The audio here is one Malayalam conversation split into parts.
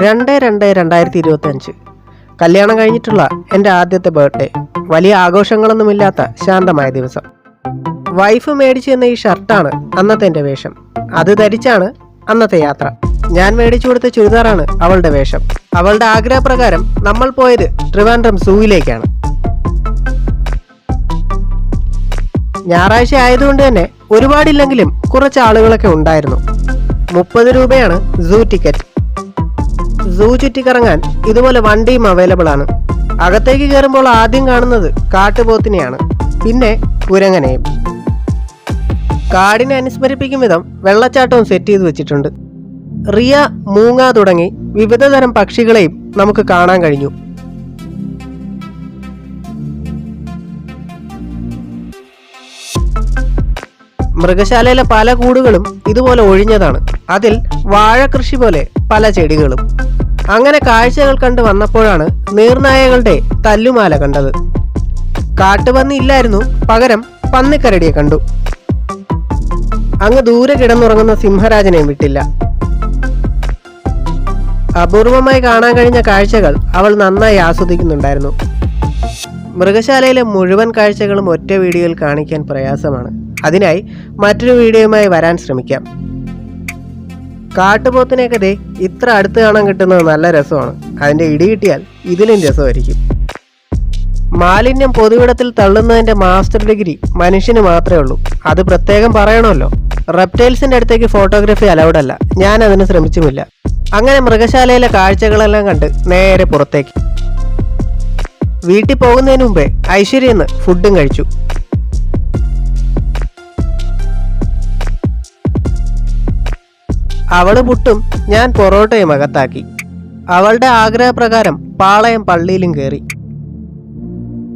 2/2/2025 കല്യാണം കഴിഞ്ഞിട്ടുള്ള എൻ്റെ ആദ്യത്തെ ബർത്ത്ഡേ. വലിയ ആഘോഷങ്ങളൊന്നുമില്ലാത്ത ശാന്തമായ ദിവസം. വൈഫ് മേടിച്ചു തന്ന ഈ ഷർട്ടാണ് അന്നത്തെ എൻ്റെ വേഷം. അത് ധരിച്ചാണ് അന്നത്തെ യാത്ര. ഞാൻ മേടിച്ചു കൊടുത്ത ചുരിദാറാണ് അവളുടെ വേഷം. അവളുടെ ആഗ്രഹപ്രകാരം നമ്മൾ പോയത് ട്രിവാൻഡ്രം സൂവിലേക്കാണ്. ഞായറാഴ്ച ആയതുകൊണ്ട് തന്നെ ഒരുപാടില്ലെങ്കിലും കുറച്ച് ആളുകളൊക്കെ ഉണ്ടായിരുന്നു. 30 രൂപയാണ് സൂ ടിക്കറ്റ്. സൂ ചുറ്റിക്കറങ്ങാൻ ഇതുപോലെ വണ്ടിയും അവൈലബിൾ ആണ്. അകത്തേക്ക് കയറുമ്പോൾ ആദ്യം കാണുന്നത് കാട്ടുപോത്തിനെയാണ്, പിന്നെ കുരങ്ങനെയും. കാടിനെ അനുസ്മരിപ്പിക്കും വിധം വെള്ളച്ചാട്ടവും സെറ്റ് ചെയ്ത് വെച്ചിട്ടുണ്ട്. റിയ, മൂങ്ങ തുടങ്ങി വിവിധ തരം പക്ഷികളെയും നമുക്ക് കാണാൻ കഴിഞ്ഞു. മൃഗശാലയിലെ പല കൂടുകളും ഇതുപോലെ ഒഴിഞ്ഞതാണ്. അതിൽ വാഴകൃഷി പോലെ പല ചെടികളും. അങ്ങനെ കാഴ്ചകൾ കണ്ടു വന്നപ്പോഴാണ് നീർനായകളുടെ തല്ലുമാല കണ്ടത്. കാട്ടുപന്നി ഇല്ലായിരുന്നു, പകരം പന്നിക്കരടിയെ കണ്ടു. അങ്ങ് ദൂരെ കിടന്നുറങ്ങുന്ന സിംഹരാജനെയും വിട്ടില്ല. അപൂർവമായി കാണാൻ കഴിഞ്ഞ കാഴ്ചകൾ അവൾ നന്നായി ആസ്വദിക്കുന്നുണ്ടായിരുന്നു. മൃഗശാലയിലെ മുഴുവൻ കാഴ്ചകളും ഒറ്റ വീഡിയോയിൽ കാണിക്കാൻ പ്രയാസമാണ്. അതിനായി മറ്റൊരു വീഡിയോയുമായി വരാൻ ശ്രമിക്കാം. കാട്ടുപോത്തിനെയൊക്കെ ദേ ഇത്ര അടുത്ത് കാണാൻ കിട്ടുന്നത് നല്ല രസമാണ്. അതിൻ്റെ ഇടി കിട്ടിയാൽ ഇതിലും രസമായിരിക്കും. മാലിന്യം പൊതുവിടത്തിൽ തള്ളുന്നതിൻ്റെ മാസ്റ്റർ ഡിഗ്രി മനുഷ്യന് മാത്രമേ ഉള്ളൂ. അത് പ്രത്യേകം പറയണമല്ലോ. റെപ്റ്റൈൽസിൻ്റെ അടുത്തേക്ക് ഫോട്ടോഗ്രാഫി അലൗഡ് അല്ല. ഞാൻ അതിന് ശ്രമിച്ചുമില്ല. അങ്ങനെ മൃഗശാലയിലെ കാഴ്ചകളെല്ലാം കണ്ട് നേരെ പുറത്തേക്ക്. വീട്ടിൽ പോകുന്നതിന് മുമ്പേ ഐശ്വര്യന്ന് ഫുഡും കഴിച്ചു. അവള് പുട്ടും ഞാൻ പൊറോട്ടയും അകത്താക്കി. അവളുടെ ആഗ്രഹപ്രകാരം പാളയം പള്ളിയിലും കയറി.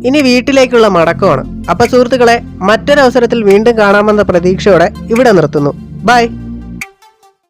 ഇനി വീട്ടിലേക്കുള്ള മടക്കമാണ്. അപ്പൊ സുഹൃത്തുക്കളെ, മറ്റൊരവസരത്തിൽ വീണ്ടും കാണാമെന്ന പ്രതീക്ഷയോടെ ഇവിടെ നിർത്തുന്നു. ബൈ.